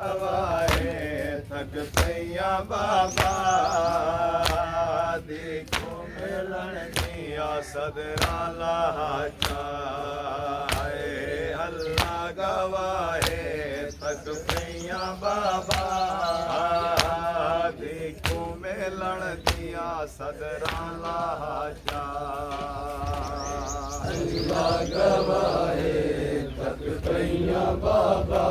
वाहे थक पईया बाबा देखो मिलन दिया सदरा लाचा अल्लाह गवाहे थक पईया बाबा देखो मिलन दिया सदरा लाचा अल्लाह गवाहे थक पईया बाबा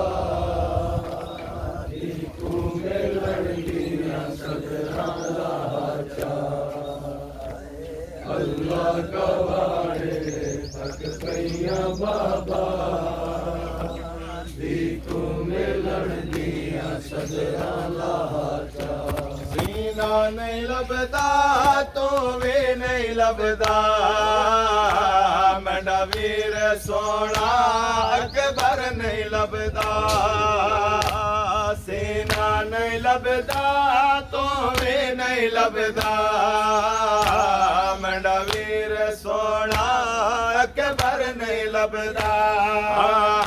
अल्लाह गवाहे थक पईया बाबा देखो मिलन दिया सदरा लाचा सीना नहीं लभदा तो वे नहीं लभदा मेरा वीर सोना अकबर नहीं लभदा सीना नहीं लभदा तो वे नहीं लभदा मेरा वीर सोना अकबर नहीं लभदा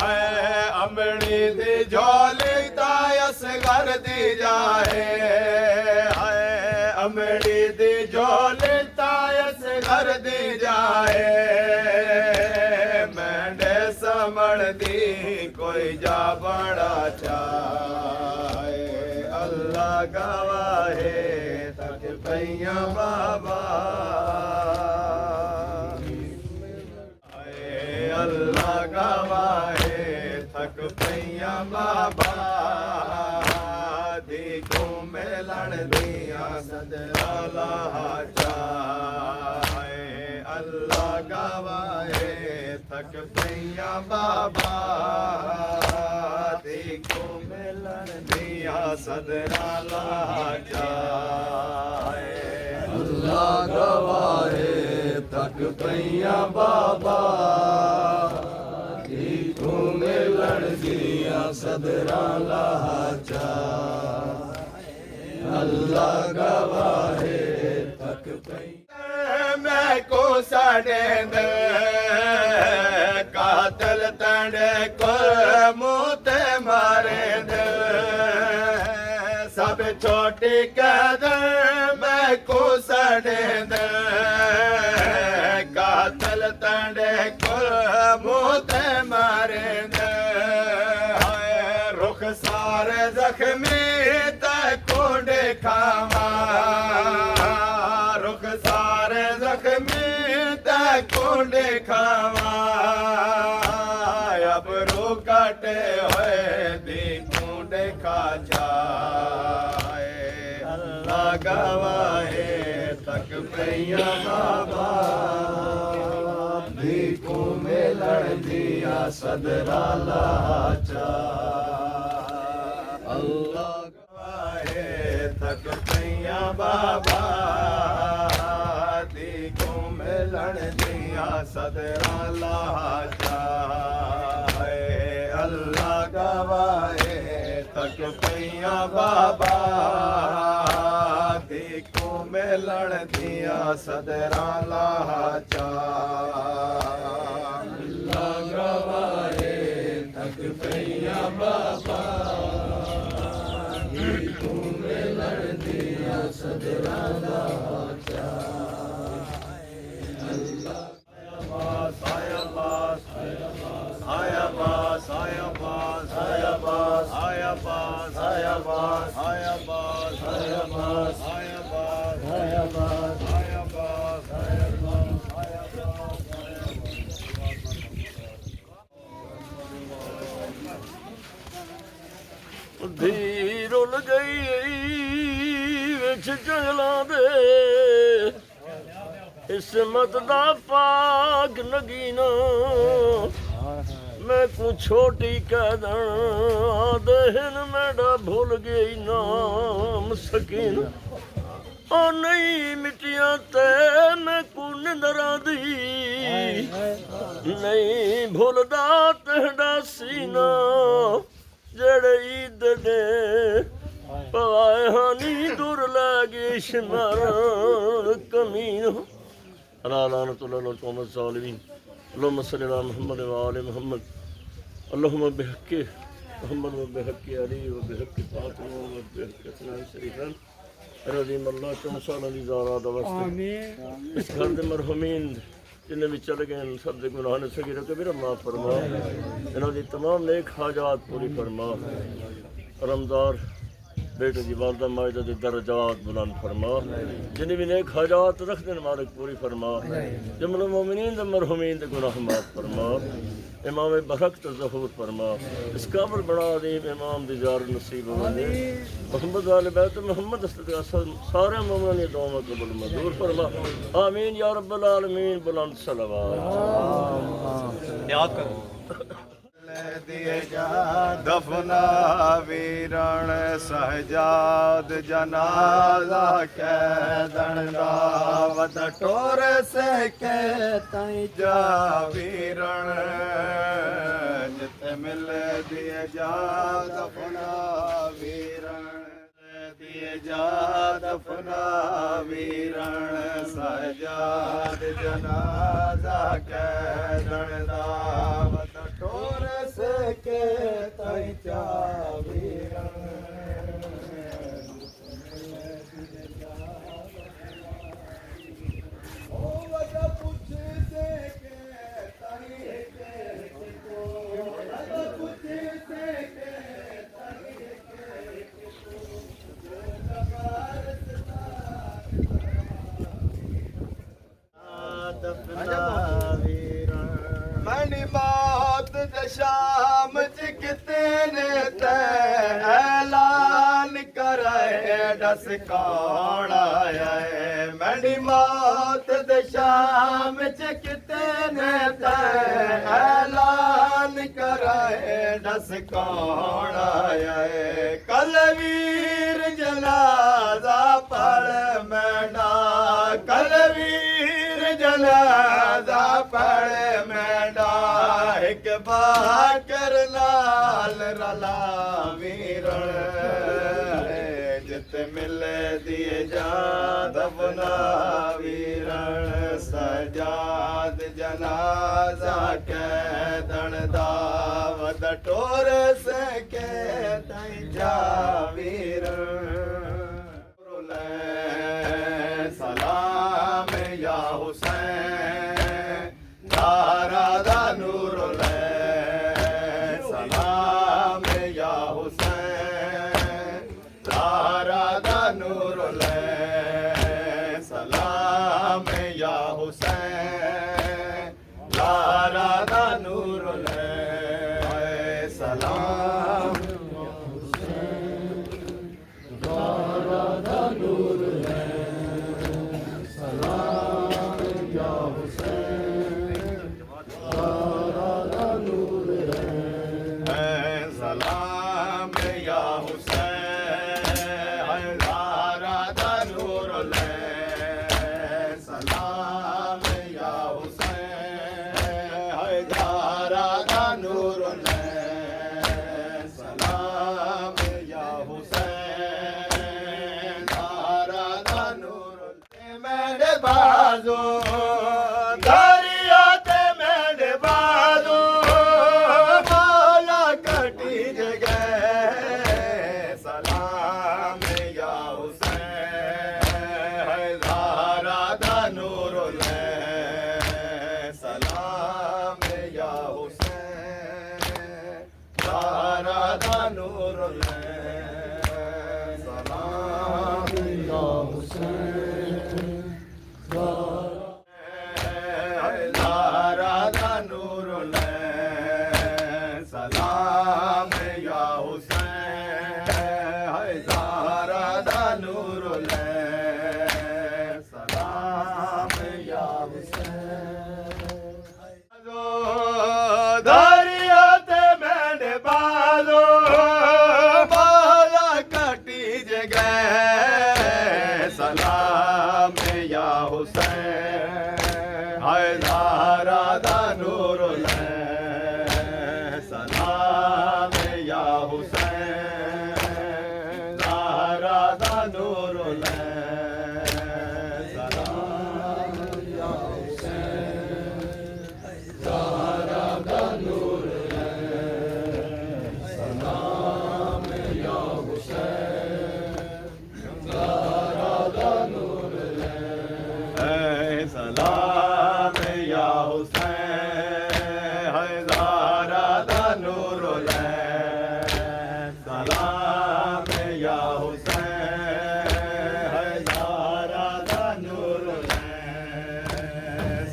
है अमड़ी दी झोली तायस घर दी जाए है अमड़ी दी झोली तायस घर दी जाए मैंने समझ दी कोई जा बड़ा चाहे अल्लाह गवाहे थक पईया बाबा अल्लाह गवाहे थक पईया बाबा देखो मिलन दिया सदरा लाचा अल्लाह गवाहे थक पईया बाबा देखो मिलन दिया सदरा लाचा अल्लाह गवाहे थक पईया बाबा देखो मिलन दिया सदरा लाचा अल्लाह गवाहे थक पईया मैं को साड़े दे कातल तड़े को मुँह मारे दे सब छोटी कदर मैं को साड़े दे कातल तड़े को मुँह मारे दे रुख सारे जख्मी तको देखावा रुख सारे जख्मी तको देखावा अब रू कटे हुए देखूं देखा जाए अल्लाह गवाहे थक पईया बाबा देखो मिलन दिया सदरा लाचा अल्लाह गवाहे थक पईया बाबा देखो मिलन दिया सदरा लाचा अल्लाह गवाहे थक पईया बाबा देखो मिलन दिया सदरा लाचा अल्लाह गवाहे थक पईया बाबा देखो मिलन दिया सदरा लाचा ਧੀ ਰੁੱਲ ਗਈ ਵਿੱਚ ਜੰਗਲਾਂ ਦੇ ਇਸਮਤ ਦਾ ਪਾਕ ਨਗੀਨਾ मैं को छोटी कदन दहन मेरा भूल गई नाम सकीन ओ नहीं मिटिया ते मैं को निंदरा दी नहीं भूलदा तेरा सीना जड़े ईद दे पवाए हानी दूर लगे शमर कमीन अलानतुल्लाह तौमत सालिमीन अल्लाहुम्मा सल्ली अला मुहम्मद व आले मुहम्मद अल्लाहुम्मा बिहक्के मोहम्मद व बेहक अली व बेहक फातिमा व बेहक हसन शरीफन रज़ी अल्लाह 4 साल दी ज़ारात वास्ते इस घर दे मरहुमीन जिन्हें भी चले गए सब दे गुनाह ने सगीर कबीरा माफ़ फरमा इन्हां दी तमाम नेक हाजात पूरी फरमा रमदार बेटे की वालदा मायदा दे दर्जात बुलंद फरमा जिन्हें भी नेक हाजात रख देन मालिक पूरी फरमा जुमला मोमिनीन दे मरहुमीन दे गुनाह माफ़ फरमा इमाम बरक ज़हूर फरमा इस काबिल बड़ा अदीब इमाम दी ज़ियारत नसीब हो मोहम्मद वाले बैत मोहम्मद सारे मोमिन ने दुआ कबूल मंजूर फरमा आमीन या रब्बल आलमीन बुलंद सलावत दिए जा दफना वीरण सहजाद जनाजा कैदन दावत टोर से के तई जा वीरण जिते मिल दिए जा दफना वीरण दिए जा दफना वीरण सहजाद जनाजा कैदन दावत टोर से के तई जा वीरण ओ वजा पूछ से के तई के को वजा पूछ से के तई के मनी मौत द शाम च कितने ते ऐलान कराए दस कौन आया है मनी मौत द शाम च कितने ते ऐलान कराए दस कौन आया है कल वीर जनाजा पढ़ मैना कल वीर जनाजा पढ़ मैना एक बाकर लाल रला वीरण जित मिल दिए जा दफना वीरण सजाद जनाजा कैदन दावत टोर से के तई जा वीरण सलाम या हुसैन दारा दा नूर ले सलाम या हुसैन दारा दा नूर ले सलाम या हुसैन दारा दा नूर ले सलाम या हुसैन दारा दा नूर ले सलाम या हुसैन दारा दा नूर ले सलाम या हुसैन दारा दा नूर ले सलाम या हुसैन दारा दा नूर ले सलाम या हुसैन दारा दा नूर मेरे बाजू दरिया ते मेरे बाजू बोला कटी जगह सलाम या हुसैन दारा दा नूर ले सलाम या हुसैन दारा दा नूर ले सलाम या हुसैन दारा सलाम या हुसैन हज़ारा दा नूर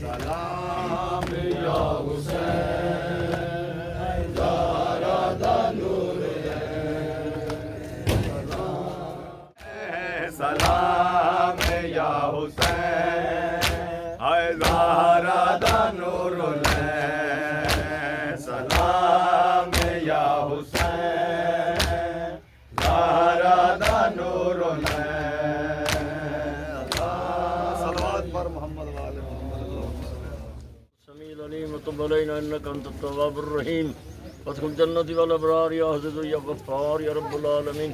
सलाम या हुसैन हज़ारा दा नूर सलाम या हुसैन हज़ारा दा नूर सलाम या हुसैन हज़ारा दा नूर सलवात पर मोहम्मद वाले समील अलीम तब अलैना इन्नका अंतत तव्वाबुर रहीम वदखुल जन्नती वल अबरार या अज़ीज़ या गफ्फार या रब्बुल आलमीन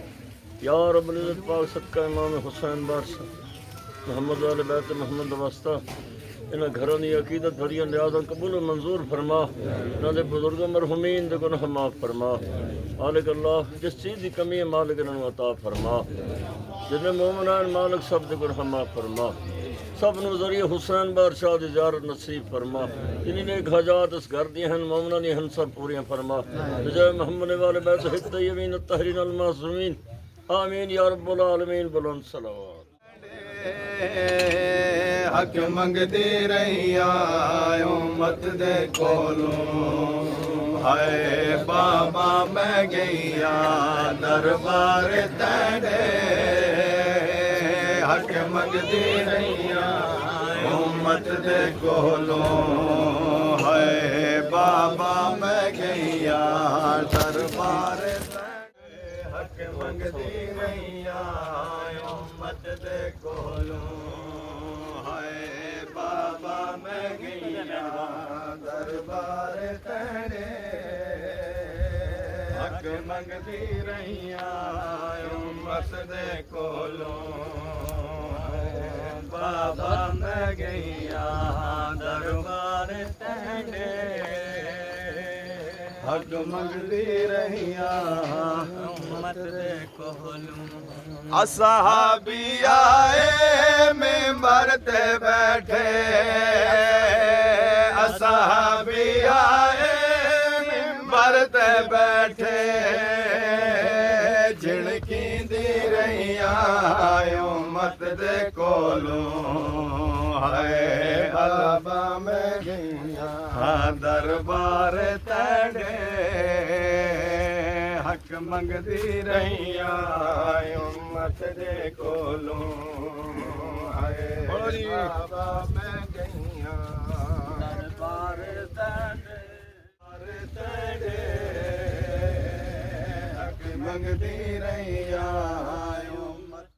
या रब्बुल इज़्ज़त पाक सदका इमाम हुसैन बादशाह मोहम्मद वाले बैत मोहम्मद वास्ता इन्हां घरों की अकीदत भरियां नियाज़ां कबूल मंजूर फरमा इन्हां दे बुजुर्गों मरहुमीन दे गुनाह माफ़ फरमा मालिक अल्लाह जिस चीज़ की कमी है मालिक इन्हां नूं अता फरमा जिन्हें मोमिनान मालिक सब दे गुनाह माफ़ फरमा सब नूं ज़रिए हुसैन बादशाह दी ज़ियारत नसीब फरमा जिन्हें नेक हाजात इस घर दी हन मोमिना दी हन सब पूरियां फरमा जय मोहम्मद वाले बैत हिद तय्यबीन अत्तहरीन अल मासूमीन आमीन या रब्बुल आलमीन बुलंद सलावत हक मंगती रहिया उम्मत दे कोलों हाय बाबा मैं गईया दरबार तेरे हक मंगती रहिया उम्मत दे कोलों हाय बाबा मैं गईया दरबार हक मंगती रहिया उम्मत दे कोलों हाय बाबा मैं गईया दरबार तेरे हक मंगती रहिया उम्मत दे कोलों बाबा मैं गईया दरबार तेरे हक मंगती रहिया उम्मत दे कोलों असहाबी आए मिंबर ते बैठे असहाबी आए मिंबर ते बैठे झिड़कींदी रहिया उम्मत दे कोलों हाय बाबा मैं गईया दरबार तेरे हक मंगदी रहिया उम्मत दे कोलों हाय बाबा मैं गईया दरबार तेरे हक मंगदी रहिया उम्मत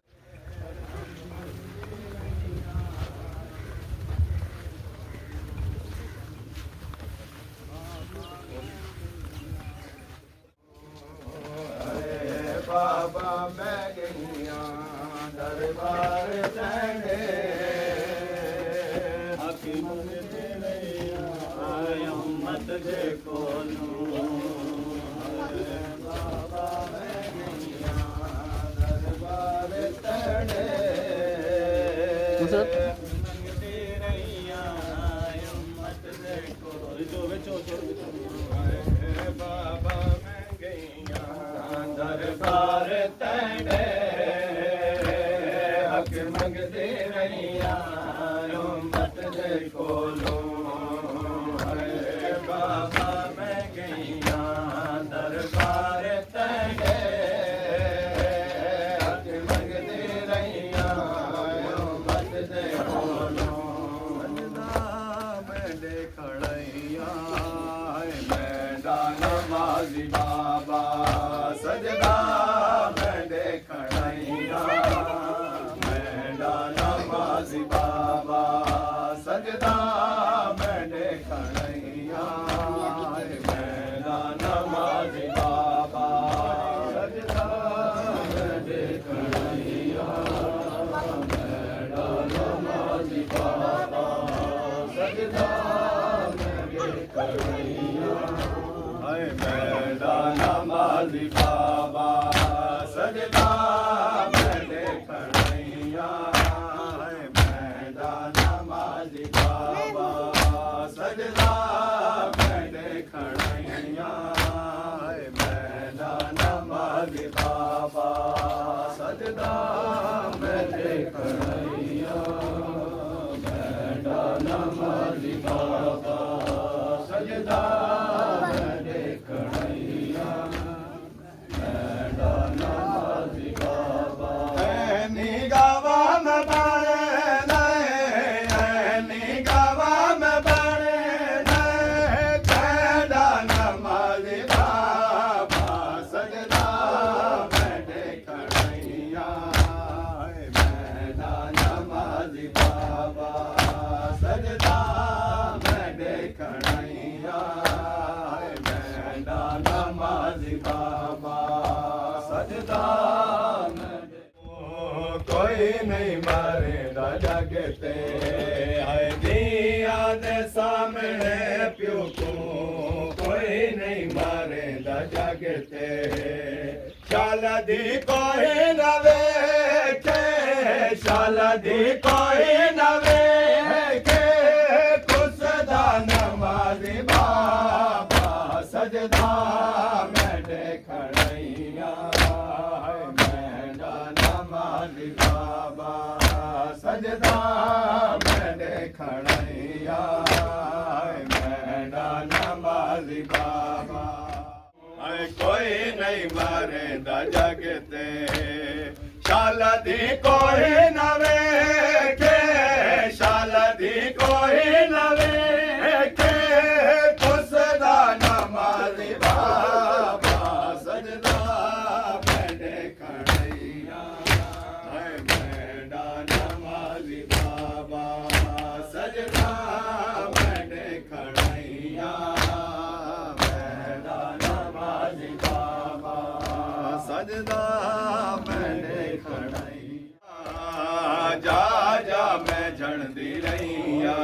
बाबा मैं गईया दरबार तेरे हक मंगदी रहिया उम्मत दे कोलों बाबा मैं गईया दरबार तेरे मंगदी रहिया उम्मत दे कोलों बाबा मैं गईया दरबार तेरे हक मंगदी रहिया उम्मत दे कोलों बाबा मैं गईया दरबार तेरे हक मंगदी रहिया उम्मत दे कोलों मैं खड़ैया मैदान नमाज़ी बाबा सजदा मैं खड़ैया मैदान नमाज़ी बाबा सजदा मैं खड़ैया मैदान नमाज़ी बाबा सजदा मैं खड़ैया मैदान नमाज़ी बाबा सजदा मैं खड़ैया मैदान नमाज़ी बाबा सजदा मैं खड़ैया मैदान नमाज़ी बाबा सजदा मैं खड़ैया मैदान नमाज़ी कोई नहीं मारेगा जग ते है दिया दे सामने प्यो को कोई नहीं मारेगा जग ते शालदी कोई न वेखे शालदी कोई न वेखे कुसदा नमाज़ी बाबा सजदा मैंने खड़ैया बाबा सजदा मैंने खड़ैया मैंने नमाज़ी बाबा कोई नहीं मारे दा जगते शालदी कोई न वेखे शालदी कोई न वेखे कुसदा नमाज़ी बाबा सजदा मैंने खड़ैया नमाज़ी बाबा सजदा मैंने खड़ैया नमाज़ी बाबा सजदा मैंने खड़ैया जा जा मैं झड़दी रहिया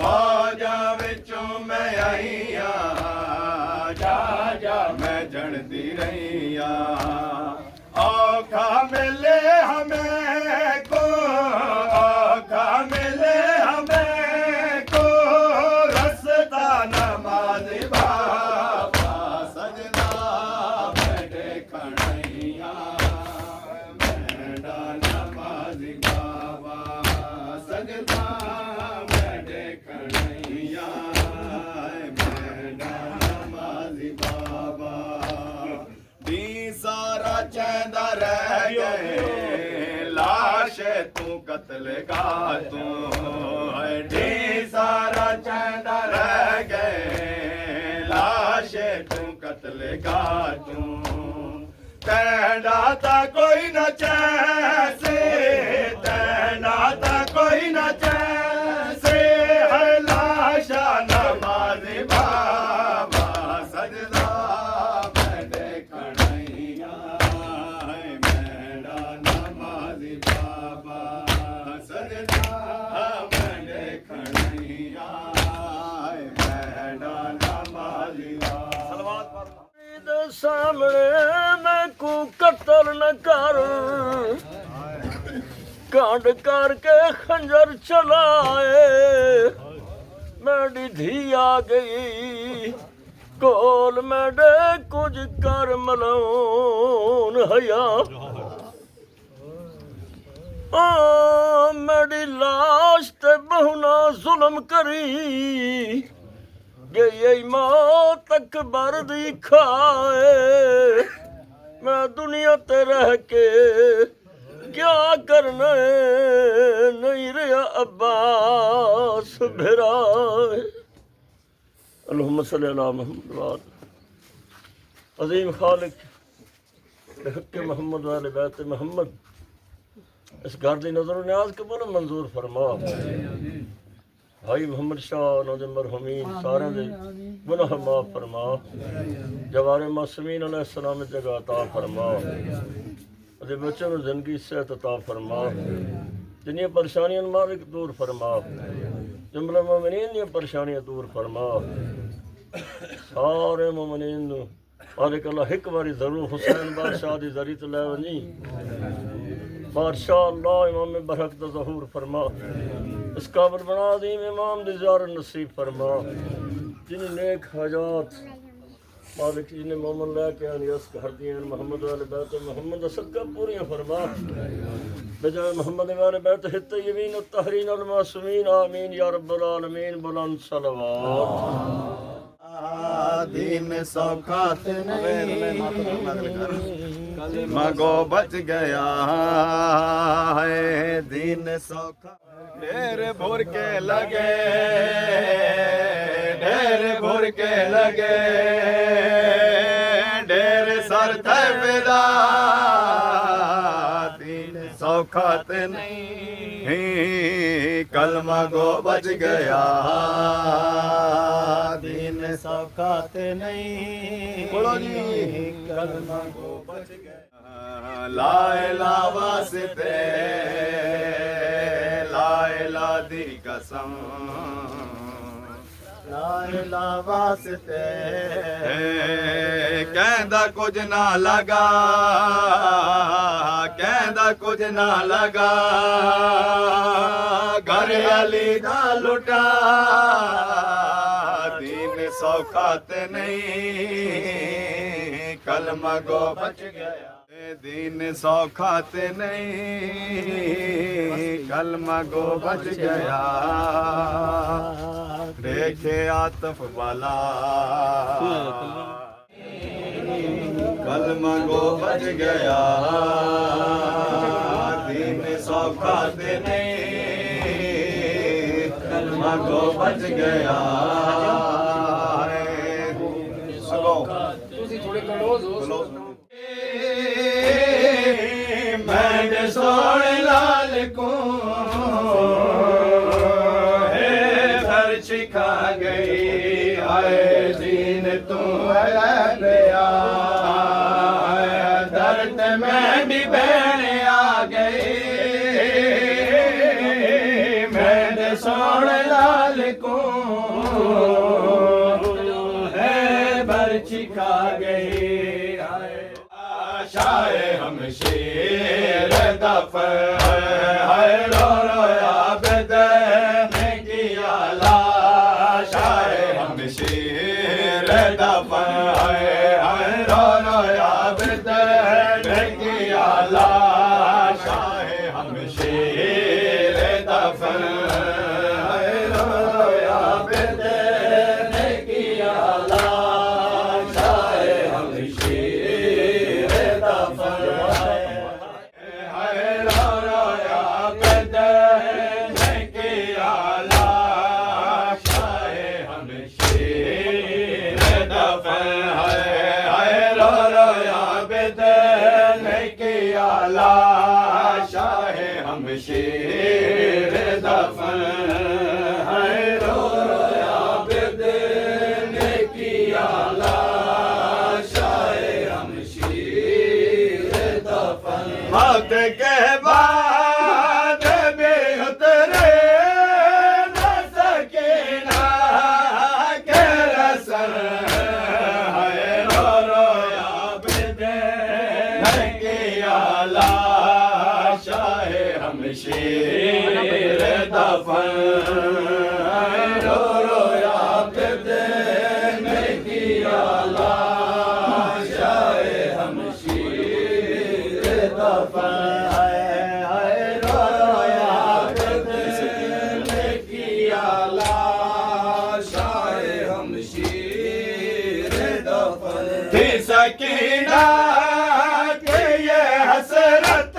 फौजा विचों मैं आईया जा जा मैं झड़दी रहिया औखा मिले हमें को औखा मिले हमें को रसता नमाज़ी बाबा सजदा मैंने खड़ैया मैंने नमाज़ी बाबा सजदा मैंने खड़ैया मैंने नमाज़ी बाबा दी सारा चैंदा रह गए लाश तू कत्ल का तू ढी सारा चैंदा रह गए लाश तू कत्ल का तू तैना ता कोई न चैसे तैना ता कोई न चैसे है लाशा नमाज़ी बाबा सजदा मैंने खड़ैया मैंने नमाज़ी बाबा सजदा मैंने खड़ैया मैंने नमाज़ी बाबा सामने मैं को कत्ल न कर कांड करके खंजर चलाए मेरी धी आ गई कोल मेरे कुछ कर मलौन हया मेरी लाश ते बहुना जुल्म करी गई मौत अकबर दी खाए मैं दुनिया ते रह के क्या करना है नहीं रहा अब्बास भिराए अल्लाहुम्मा सल्ली अला मुहम्मद अज़ीम खालिक हक़ मोहम्मद वाले बैत मोहम्मद इस घर दी नज़र न्याज कबूल मंजूर फरमा भाई मोहम्मद शाह उन्होंने मरहूमीन सारे दे गुनाह माफ़ फरमा जवारे मासूमीन अलैहिस्सलाम जगह अता फरमा अदे बच्चों को जिंदगी सेहत अता फरमा जिन्नी परेशानियां मालिक दूर फरमा जुमला मोमिनीन दी परेशानियां दूर फरमा सारे मोमिनीन नू मालिक अल्लाह एक बारी जरूर हुसैन बादशाह दी जरी तो लै वनी बादशाह अल्लाह इमाम बरहक दा ज़हूर फरमा इस काबिल बना दी इमाम दी ज़ियारत नसीब फरमा जिन्हें नेक हजात मालिक जिन्हें मोमन लैके आनी उस घर दियां मोहम्मद वाले बैत मोहम्मद सदका पूरियां फरमा बजाय मोहम्मद वाले बैत हित यमीन तहरीन अल मासूमीन आमीन या रब्बल आलमीन बुलंद सलवात दीन सौखात नहीं मगो बच गया है दीन सौखा ढेर भोर के लगे ढेर भोर के लगे ढेर सर थे विदा दीन सौखात नहीं कलमा गो बच गया दीन सौखात नहीं कलमा गो बच गया ला इला वास्ते ला इला दी कसम ला इला वास्ते कहंदा कुछ ना लगा कहंदा कुछ ना लगा घर अली दा लुटा दीन सौखा ते नहीं कलमा गो बच गया दीन सौखा ते नहीं कलमा गो बच गया देखे आतफ वाला कलमा गो बच गया दीन सौखा ते नहीं कलमा गो बच गया मैंने सोने लाल को घर छिखा गई आए दीन तू गया दर्द में भी बहन आ गई मैंने सोने लाल को भर छिखा गई शाये हम शेर दफन है रो रोया बदन किया ला शाये हम शेर दफन है रो रोया बदन किया ला शाये हम शेर दफन है रो रोया बदन किया ला शाये हम शेर दफन है रो रोया बेदन किया लाश आए हम शेर दफन मौत के बाद भी उतरे न सके ना के रसन है रो रोया बेदन किया लाश आए हम शेर दफन रो रोया बदन किया लाश आए हम शेर दफन रो रोया बदन किया लाश आए हम शेर दफन थी सकीना के ये हसरत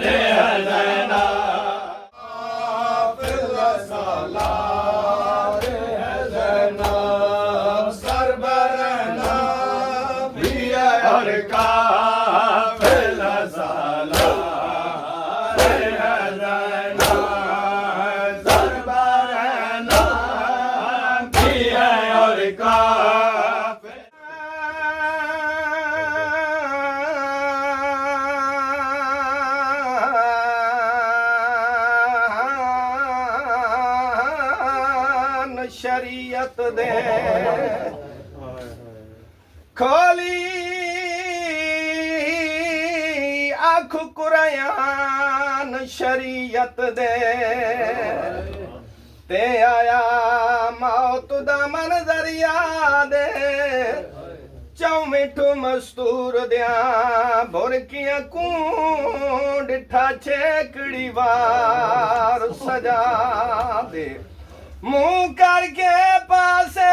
रे हज़ैना सला रे हज़ैना सरबरना भी और काफिल सला रे हज़ैना सरबरना भी और शरीयत दे खोली आँख कुरान शरीयत दे ते आया मौत दा मंजर याद चौ मिठू मस्तूर दिया बुरकियां कू डिठा छेकड़ी वार सजा दे मुंह करके पासे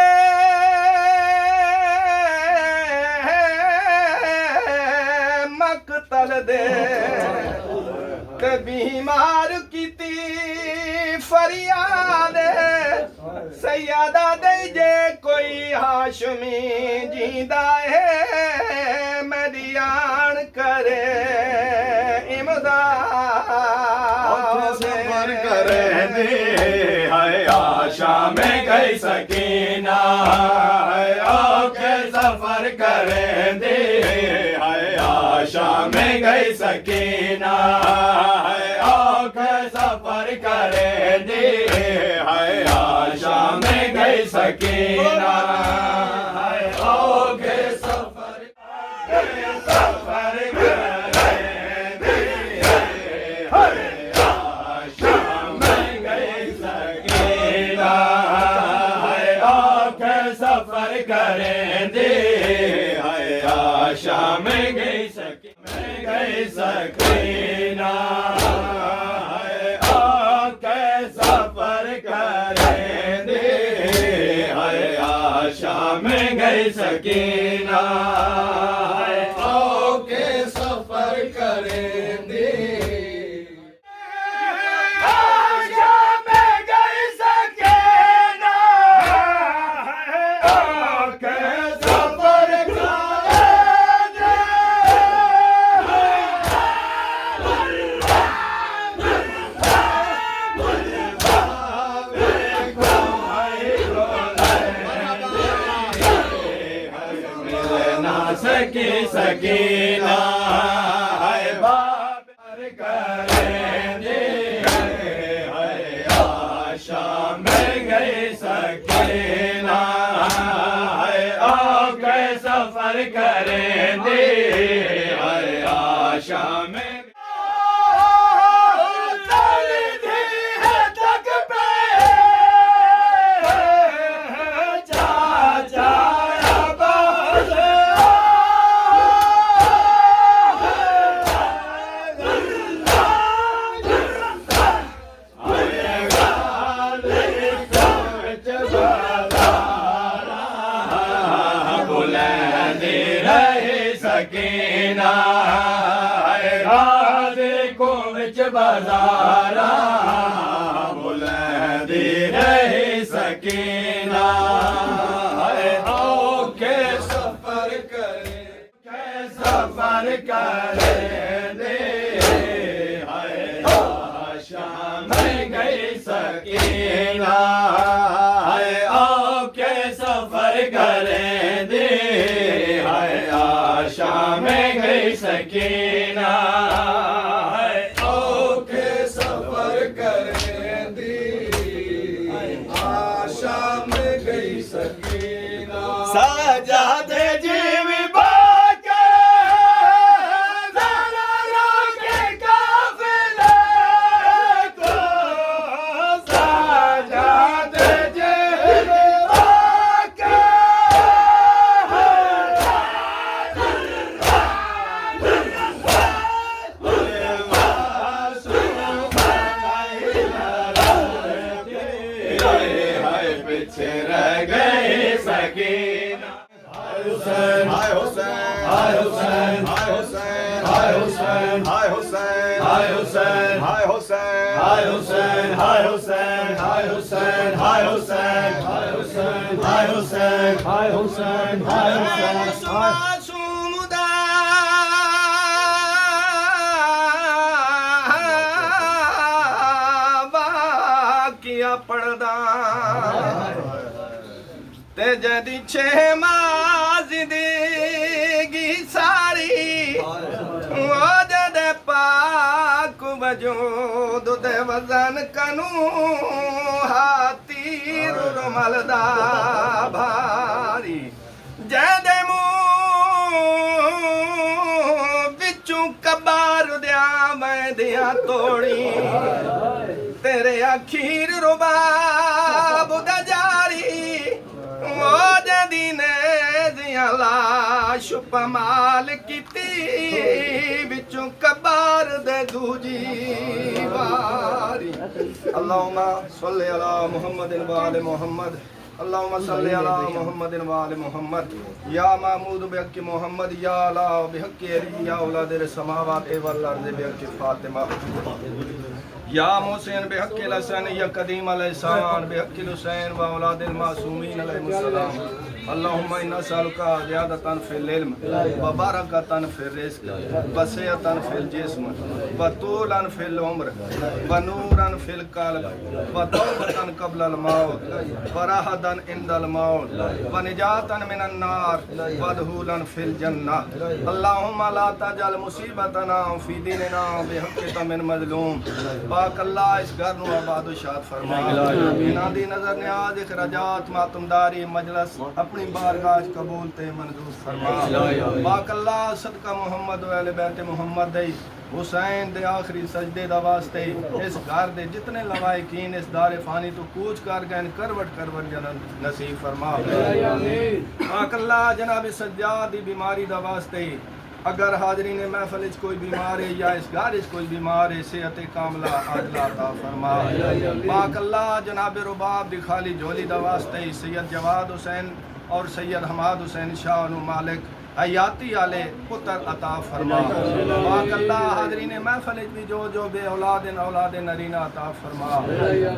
मकतल दे ते बीमार कीती फरियाद सैयदा दे जे कोई हाशमी जींदा है मैदियान करे इमदाद सफर करे दे हाय आशा में गई सकीना ओके सफर करे दे हाय आशा में गई सकीना ओके सफर करे दे हाय आशा में गई सकीना ओके सफर करे दे हाय आशा में गई सकीना ओके सफर करे दे हाय आशा में गई सकीना ओके सफर करे दे हाय आशा में गई सकीना ओके सफर करे दे आशा में गई सकीना ओके सफर करे दे सकी सकीना है बाबर करेंगे है आशा में गई सकीना है ओके सफर करेंगे है आशा में सकीना देखो विच बाजारा बुलंदी रही सकीना ओके सफर करे सफर करे दे हाय आशा में गई सकीना ओके सफर करे दे हाय आशा में गई सकीना ओके सफर करे दी आशा में गई सकीना सजादे जीवी बाके ज़रा रोके काफिले को सजादे जीवी बाके हुसैन हाय हुसैन हाय हुसैन हाय हुसैन हाय हुसैन हाय हुसैन हाय हुसैन हाय हुसैन हाय हुसैन हाय हुसैन हाय हुसैन हाय हुसैन मासूमुदा वाकिया पढ़दा ते जदी छे ज़िंदगी सारी वो जदे पाक वजूद दे वजन कनू हाथी रुमलदा भारी जदे बिचू कबार दिया मैं दिया तोड़ी तेरे अखीर रुबाब दा जारी वो जदी ने दिया लाश पमाल कीती बिचू कबार दे दूजी वारी अल्लाहुम्मा सल्ली अला मुहम्मदिन व आले मुहम्मद अल्लाहुम्मा सल्ली अला मुहम्मदिन व आले मुहम्मद या महमूद बिहक़्क़ि मुहम्मद या अला बिहक़्क़ि अली या औलादिल समावाति वल अर्ज़ि बिहक़्क़ि फातिमा या मोहसिन बिहक़्क़िल हसन या कदीम अल ihsan बिहक़्क़िल हुसैन व औलादिल मासूमीन अलैहिमुस्सलाम अल्लाहुम्मा इन्ना नसअलुका ज़ियादतन फिल इल्म व बरकतन फिर रिज़्क़ व सेहतन फिल जिस्म व तूलन फिल उम्र व नूरन फिल क़ल्ब व तौबतन क़ब्लल मौत व राहतन इंदल मौत व निजातन मिनन नार व दुखूलन फिल जन्नह अल्लाहुम्मा ला तजअल मुसीबतना फी दीनिना बिहक़्क़िका मिन मज़लूम पाक अल्लाह इस घर नू आबाद शाद फरमा इन्हां दी नजर न्याज इखराजात मातमदारी मजलिस अपनी बारगाह कबूल ते मंजूर फरमा पाक अल्लाह सदका मुहम्मद व अहले बैत मुहम्मद दे हुसैन दे आखिरी सजदे दा वास्ते इस घर दे जितने लवाइकीन इस दारे फानी तो कूच कर गए करवट जनन नसीब फरमा पाक अल्लाह जनाब सज्जाद दी बीमारी दा वास्ते अगर हाजरीन महफिल कोई बीमार है या इस घर कोई बीमार है सेहत कामला आजला अता फरमा पाक अल्लाह जनाब रुबाब दी खाली झोली दा वास्ते सैयद जवाद हुसैन और सैयद हमाद हुसैन शाह नु मालिक हयाती आले पुत्र अता फरमा पाक अल्लाह हाजरीन महफिल भी जो बे औलाद नरीना अता फरमा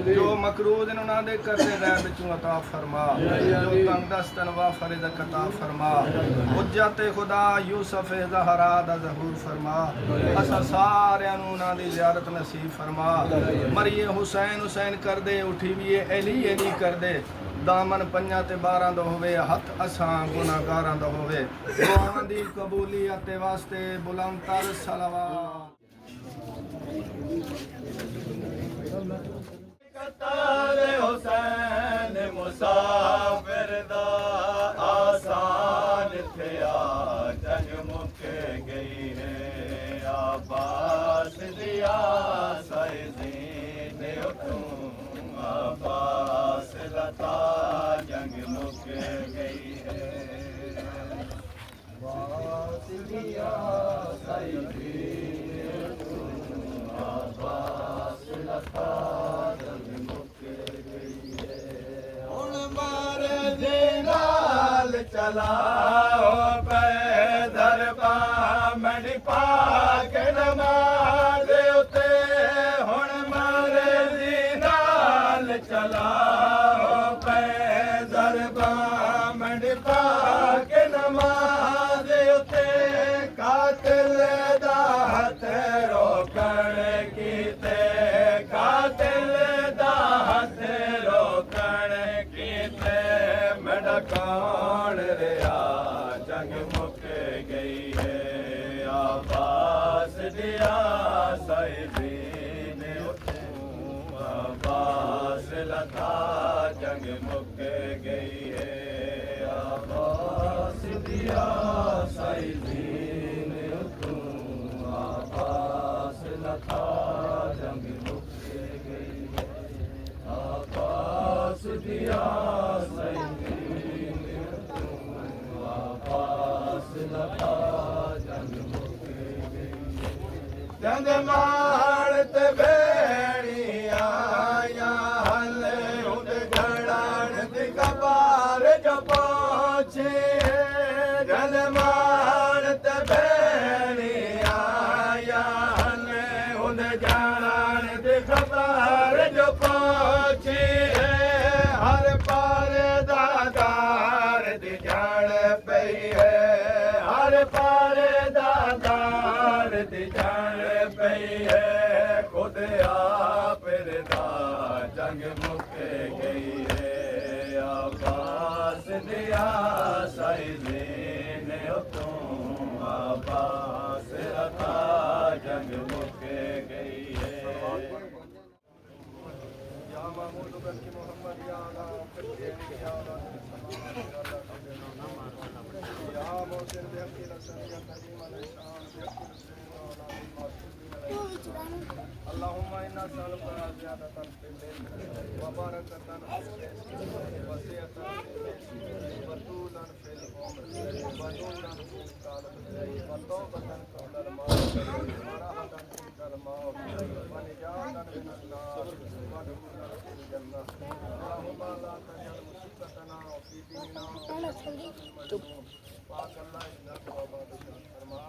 जो मकरूज उन्हां दे करते गैब विचों अता फरमा जो तंगदस्तन व फरिद अता फरमा हुज्जत खुदा यूसुफ ज़हरा दा ज़हूर फरमा असा सारियां नूं उन्हां दी ज़ियारत नसीब फरमा मरिए हुसैन कर दे उठी भी अली कर दे दामन पंजा ते 12 दा होवे हथ असां गुनाहगारां दा होवे दुआवां दी कबूलियत वास्ते बुलंद तर सलावत कतार हुसैन मुसाफिर दा आसान थिया जंग मुक गई है आबास दिया सैदीन उठूं आबास लता जंग मुक गई है आबास दिया सैदीन उठूं आबास लता जंग मुक गई है हुन मारे दे नाल चलाओ पैदर पामण पाक नमाज उते हुन मारे दे नाल चलाओ पैदर पामण पाक नमाज उते कातिल दा हथ रोकण कीते कातिल दा हथ रोकण कीते मेरा कौन रिया जंग मुक गई है आबास दिया सैदीन उठूं आबास लता जंग मुक गई है आबास दिया सैदीन उठूं आबास लता जंग मुक गई है आबास दिया सैदीन उठूं आबास लता जंग मुक गई जंग मारत भेड़िया या हले उद घड़ान दी कबार जो पहुंचे जंग मारत भेड़िया या दे जान दी खबर जो पहुंची है हर पारे दादार दी जान पई है हर पारे दादार दी जान पई है खुद आप दा जंग मुके गई है आबास दिया साइज़े ने तू आबास रखा जंग मुके गई है या महमूद की मोहम्मद या अला या अला या मोहसिन बेहकी लसन या करीम अलैहिस्सलाम اللهم إنا نسألك زيادة في الليل وبركة في الرزق وسعة وطولا في العمر ونورا في القلب وتوبة قبل الموت وراحة عند الموت ونجاة من النار ودخولا في الجنة اللهم لا تجعل مصيبتنا في ديننا पाक अल्लाह इन्ना तौबा फरमा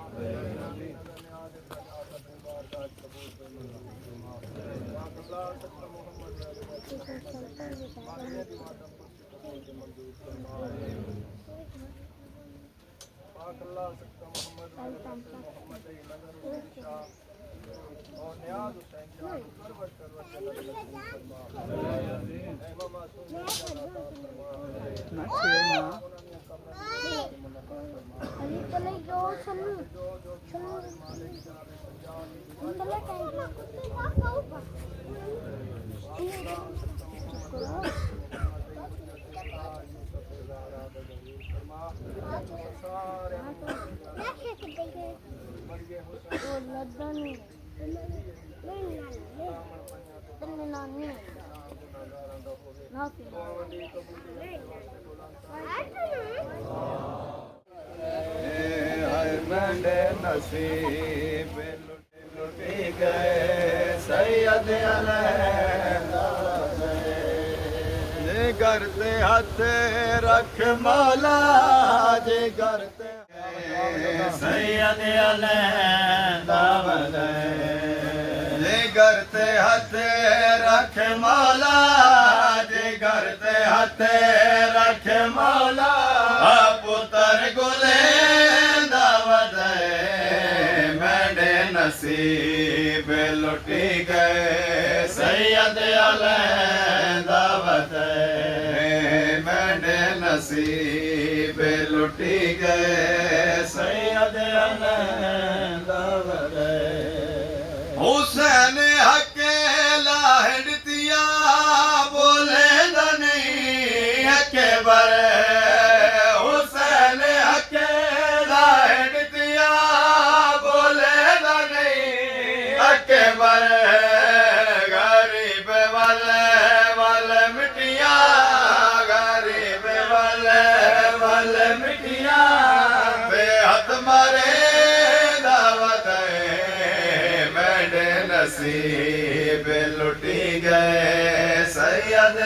पाक अल्लाह सच्चा मोहम्मद पाक अल्लाह सच्चा मोहम्मद और नियाज हुसैन जान सरवर सरवर मेरे नसीब लुटी गए सैयद जे करते हाथ रख मौला जे करते सैयद दावत जे करते हाथ रख मौला जे करते हाथ रख मौला पुत्र गुले नसीब लुटी गए सैयद दावत मैंने नसीब लुटी गए सैयद दावत हुसैन अकेला हिड़तिया बोले नहीं अकबर हुसैन अकेला हिड़तिया अकबर गरीब वाले मिटिया गरीब वाले मिटिया बेहद मारे दावत मेरे नसीब लुटी गए सैयद